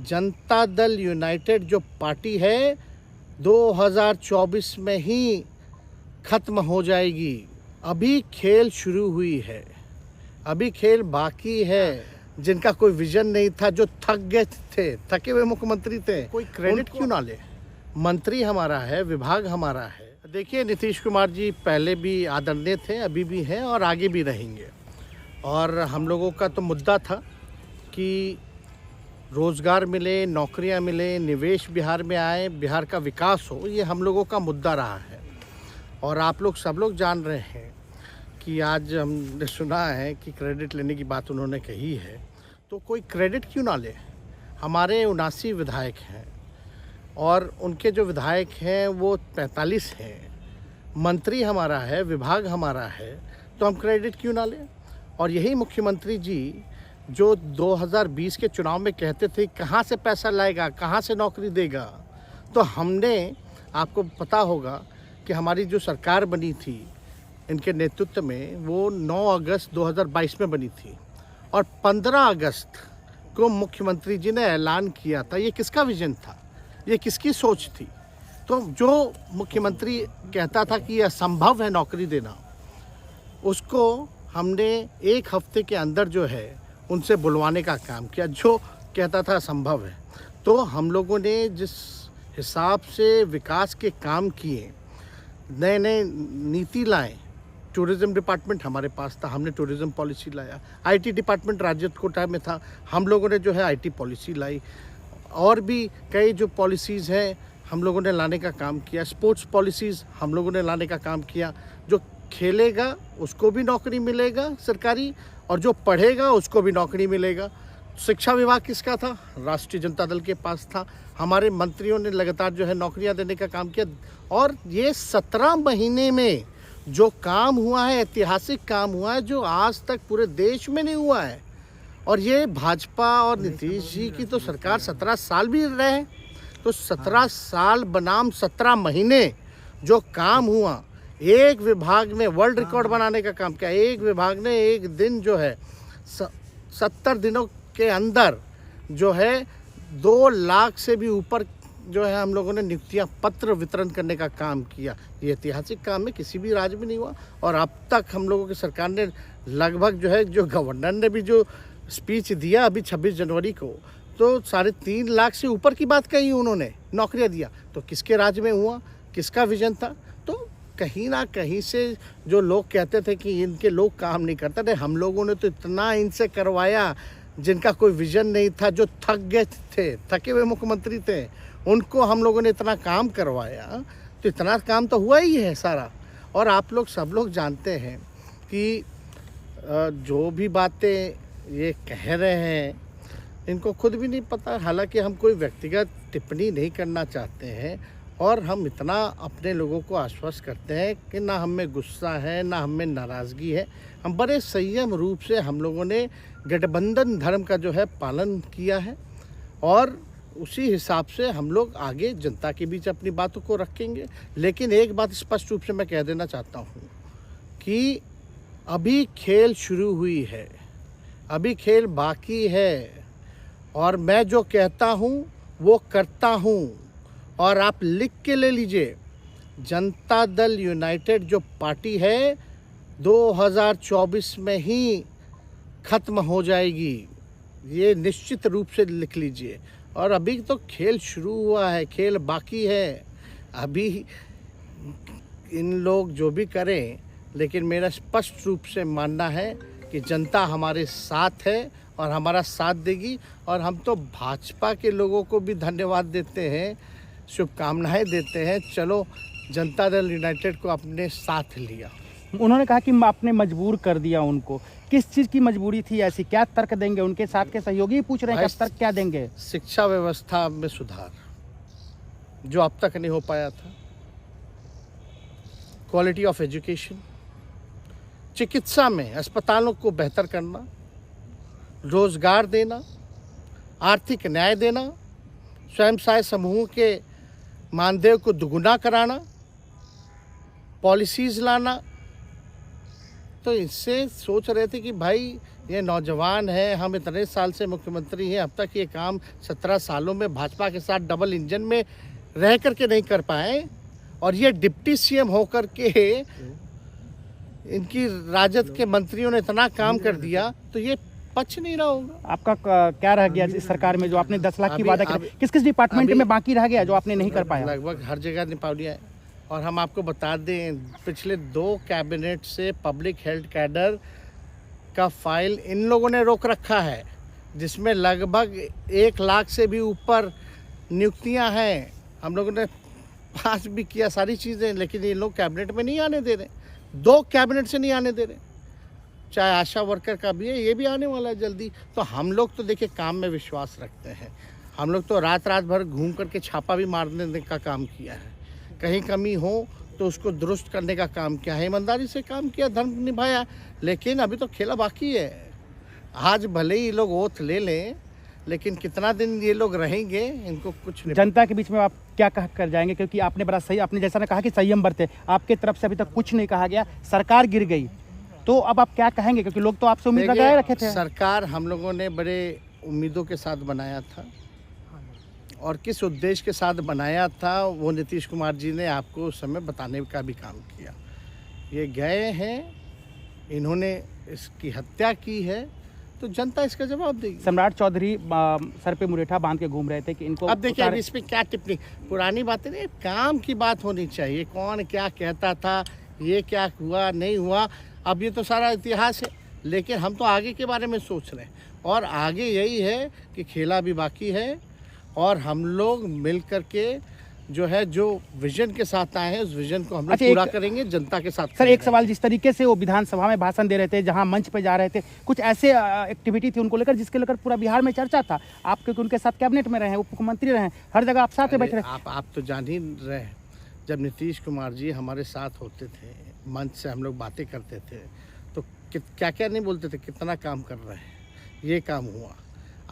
Janata Dal United जो party है 2024 में ही खत्म हो जाएगी। अभी खेल शुरू हुई है, अभी खेल बाकी है। जिनका कोई विजन नहीं था, जो थक गए थे, थके हुए मुख्यमंत्री थे, कोई क्रेडिट क्यों ना ले। मंत्री हमारा है, विभाग हमारा है। देखिए, नीतीश कुमार जी पहले भी आदरणीय थे, अभी भी हैं और आगे भी रहेंगे। और हम लोगों का तो मुद्दा था कि रोज़गार मिले, नौकरियां मिले, निवेश बिहार में आए, बिहार का विकास हो, ये हम लोगों का मुद्दा रहा है। और आप लोग सब लोग जान रहे हैं कि आज हमने सुना है कि क्रेडिट लेने की बात उन्होंने कही है, तो कोई क्रेडिट क्यों ना ले। हमारे 79 विधायक हैं और उनके जो विधायक हैं वो 45 हैं। मंत्री हमारा है, विभाग हमारा है, तो हम क्रेडिट क्यों ना लें। और यही मुख्यमंत्री जी जो 2020 के चुनाव में कहते थे कहाँ से पैसा लाएगा, कहाँ से नौकरी देगा, तो हमने, आपको पता होगा कि हमारी जो सरकार बनी थी इनके नेतृत्व में, वो 9 अगस्त 2022 में बनी थी और 15 अगस्त को मुख्यमंत्री जी ने ऐलान किया था। ये किसका विजन था, ये किसकी सोच थी। तो जो मुख्यमंत्री कहता था कि यह असंभव है नौकरी देना, उसको हमने एक हफ्ते के अंदर जो है उनसे बुलवाने का काम किया। जो कहता था असंभव है, तो हम लोगों ने जिस हिसाब से विकास के काम किए, नए नए नीति लाए। टूरिज़्म डिपार्टमेंट हमारे पास था, हमने टूरिज़्म पॉलिसी लाया। आईटी डिपार्टमेंट राज्य कोटा में था, हम लोगों ने जो है आईटी पॉलिसी लाई। और भी कई जो पॉलिसीज़ हैं हम लोगों ने लाने का काम किया। स्पोर्ट्स पॉलिसीज़ हम लोगों ने लाने का काम किया। जो खेलेगा उसको भी नौकरी मिलेगा सरकारी, और जो पढ़ेगा उसको भी नौकरी मिलेगा। शिक्षा विभाग किसका था, राष्ट्रीय जनता दल के पास था। हमारे मंत्रियों ने लगातार जो है नौकरियां देने का काम किया। और ये 17 महीने में जो काम हुआ है, ऐतिहासिक काम हुआ है, जो आज तक पूरे देश में नहीं हुआ है। और ये भाजपा और नीतीश जी की तो सरकार 17 साल भी रहे, तो 17 साल बनाम 17 महीने जो काम हुआ, एक विभाग में वर्ल्ड रिकॉर्ड बनाने का काम किया। एक विभाग ने एक दिन जो है 70 दिनों के अंदर जो है 2 लाख से भी ऊपर जो है हम लोगों ने नियुक्तियां पत्र वितरण करने का काम किया। ये ऐतिहासिक काम है, किसी भी राज्य में नहीं हुआ। और अब तक हम लोगों की सरकार ने लगभग जो है, जो गवर्नर ने भी जो स्पीच दिया अभी 26 जनवरी को, तो 3.5 लाख से ऊपर की बात कही उन्होंने, नौकरियां दिया। तो किसके राज्य में हुआ, किसका विजन था। तो कहीं ना कहीं से जो लोग कहते थे कि इनके लोग काम नहीं करते थे, हम लोगों ने तो इतना इनसे करवाया। जिनका कोई विजन नहीं था, जो थक गए थे, थके हुए मुख्यमंत्री थे, उनको हम लोगों ने इतना काम करवाया। तो इतना काम तो हुआ ही है सारा। और आप लोग सब लोग जानते हैं कि जो भी बातें ये कह रहे हैं इनको खुद भी नहीं पता। हालांकि हम कोई व्यक्तिगत टिप्पणी नहीं करना चाहते हैं, और हम इतना अपने लोगों को आश्वस्त करते हैं कि ना हम में गुस्सा है, ना हम में नाराज़गी है। हम बड़े संयम रूप से हम लोगों ने गठबंधन धर्म का जो है पालन किया है, और उसी हिसाब से हम लोग आगे जनता के बीच अपनी बातों को रखेंगे। लेकिन एक बात स्पष्ट रूप से मैं कह देना चाहता हूँ कि अभी खेल शुरू हुई है, अभी खेल बाकी है। और मैं जो कहता हूँ वो करता हूँ। और आप लिख के ले लीजिए, जनता दल यूनाइटेड जो पार्टी है 2024 में ही खत्म हो जाएगी। ये निश्चित रूप से लिख लीजिए। और अभी तो खेल शुरू हुआ है, खेल बाकी है। अभी इन लोग जो भी करें, लेकिन मेरा स्पष्ट रूप से मानना है कि जनता हमारे साथ है और हमारा साथ देगी। और हम तो भाजपा के लोगों को भी धन्यवाद देते हैं, शुभकामनाएं देते हैं। चलो, जनता दल यूनाइटेड को अपने साथ लिया। उन्होंने कहा कि आपने मजबूर कर दिया उनको। किस चीज़ की मजबूरी थी ऐसी, क्या तर्क देंगे? उनके साथ के सहयोगी पूछ रहे हैं, क्या तर्क क्या देंगे? शिक्षा व्यवस्था में सुधार जो अब तक नहीं हो पाया था, क्वालिटी ऑफ एजुकेशन, चिकित्सा में अस्पतालों को बेहतर करना, रोजगार देना, आर्थिक न्याय देना, स्वयं सहायता समूह के मानदेय को दुगुना कराना, पॉलिसीज़ लाना। तो इससे सोच रहे थे कि भाई ये नौजवान है, हम इतने साल से मुख्यमंत्री हैं, अब तक ये काम 17 सालों में भाजपा के साथ डबल इंजन में रह करके नहीं कर पाए, और ये डिप्टी सीएम होकर के इनकी राजद के मंत्रियों ने इतना काम कर दिया, तो ये पच नहीं रहा होगा। आपका क्या रह गया इस सरकार में जो आपने 10 लाख की अभी- वादा किया, अभी- किस किस डिपार्टमेंट अभी- में बाकी रह गया जो आपने नहीं कर पाया? लगभग हर जगह निपा लिया है। और हम आपको बता दें, पिछले 2 कैबिनेट से पब्लिक हेल्थ कैडर का फाइल इन लोगों ने रोक रखा है, जिसमें लगभग 1 लाख से भी ऊपर नियुक्तियां हैं। हम लोगों ने पास भी किया सारी चीज़ें, लेकिन ये लोग कैबिनेट में नहीं आने दे रहे। 2 कैबिनेट से नहीं आने दे रहे। चाहे आशा वर्कर का भी है, ये भी आने वाला है जल्दी। तो हम लोग तो देखिए काम में विश्वास रखते हैं। हम लोग तो रात भर घूम करके छापा भी मारने का काम किया है। कहीं कमी हो तो उसको दुरुस्त करने का काम किया है, ईमानदारी से काम किया, धर्म निभाया। लेकिन अभी तो खेला बाकी है। आज भले ही ये लोग ओथ ले लें, लेकिन कितना दिन ये लोग रहेंगे, इनको कुछ नहीं। जनता के बीच में आप क्या कह कर जाएंगे, क्योंकि आपने बड़ा सही, आपने जैसा ने कहा कि संयम बरते, आपके तरफ से अभी तक कुछ नहीं कहा गया, सरकार गिर गई, तो अब आप क्या कहेंगे, क्योंकि लोग तो आपसे उम्मीद देखिए, लगाए रखे थे। सरकार हम लोगों ने बड़े उम्मीदों के साथ बनाया था, और किस उद्देश्य के साथ बनाया था वो नीतीश कुमार जी ने आपको उस समय बताने का भी काम किया। ये गए हैं, इन्होंने इसकी हत्या की है, तो जनता इसका जवाब देगी। सम्राट चौधरी सर पे मुरेठा बांध के घूम रहे थे कि इनको अब देखिए, अब इस पे क्या टिप्पणी, पुरानी बातें नहीं, काम की बात होनी चाहिए। कौन क्या कहता था, ये क्या हुआ नहीं हुआ, अब ये तो सारा इतिहास है। लेकिन हम तो आगे के बारे में सोच रहे हैं, और आगे यही है कि खेला भी बाकी है, और हम लोग मिल करके जो है, जो विजन के साथ आए हैं, उस विजन को हम लोग अच्छा, पूरा एक- करेंगे, जनता के साथ सर करेंगे। एक सवाल, जिस तरीके से वो विधानसभा में भाषण दे रहे थे, जहां मंच पे जा रहे थे, कुछ ऐसे एक्टिविटी थी उनको लेकर जिसके लेकर पूरा बिहार में चर्चा था। आप क्योंकि उनके साथ कैबिनेट में रहे हैं, उप मुख्यमंत्री रहे हैं, हर जगह आप साथ में बैठ अरे, रहे। आप तो जान ही रहे हैं, जब नीतीश कुमार जी हमारे साथ होते थे, मंच से हम लोग बातें करते थे, तो क्या क्या नहीं बोलते थे, कितना काम कर रहे हैं, ये काम हुआ।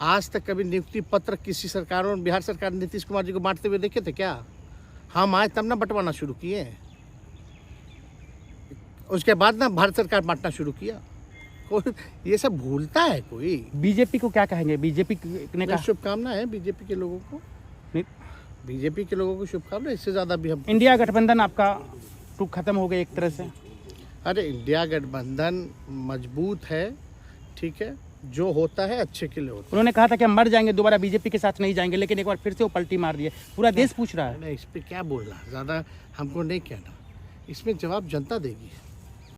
आज तक कभी नियुक्ति पत्र किसी सरकारों, बिहार सरकार ने नीतीश कुमार जी को बांटते हुए देखे थे क्या? हम आए तब ना बंटवाना शुरू किए, उसके बाद ना भारत सरकार बांटना शुरू किया। कोई ये सब भूलता है कोई? बीजेपी को क्या कहेंगे? बीजेपी ने कहा शुभकामना है बीजेपी के लोगों को, नहीं, बीजेपी के लोगों को शुभकामना। इससे ज़्यादा भी हम, इंडिया गठबंधन आपका टूक खत्म हो गया एक तरह से। अरे इंडिया गठबंधन मजबूत है, ठीक है, जो होता है अच्छे के लिए होता उन्होंने कहा था कि हम मर जाएंगे, दोबारा बीजेपी के साथ नहीं जाएंगे, लेकिन एक बार फिर से वो पलटी मार दिए। पूरा देश पूछ रहा है। है। इस पर क्या बोलना, ज़्यादा हमको नहीं कहना, इसमें जवाब जनता देगी।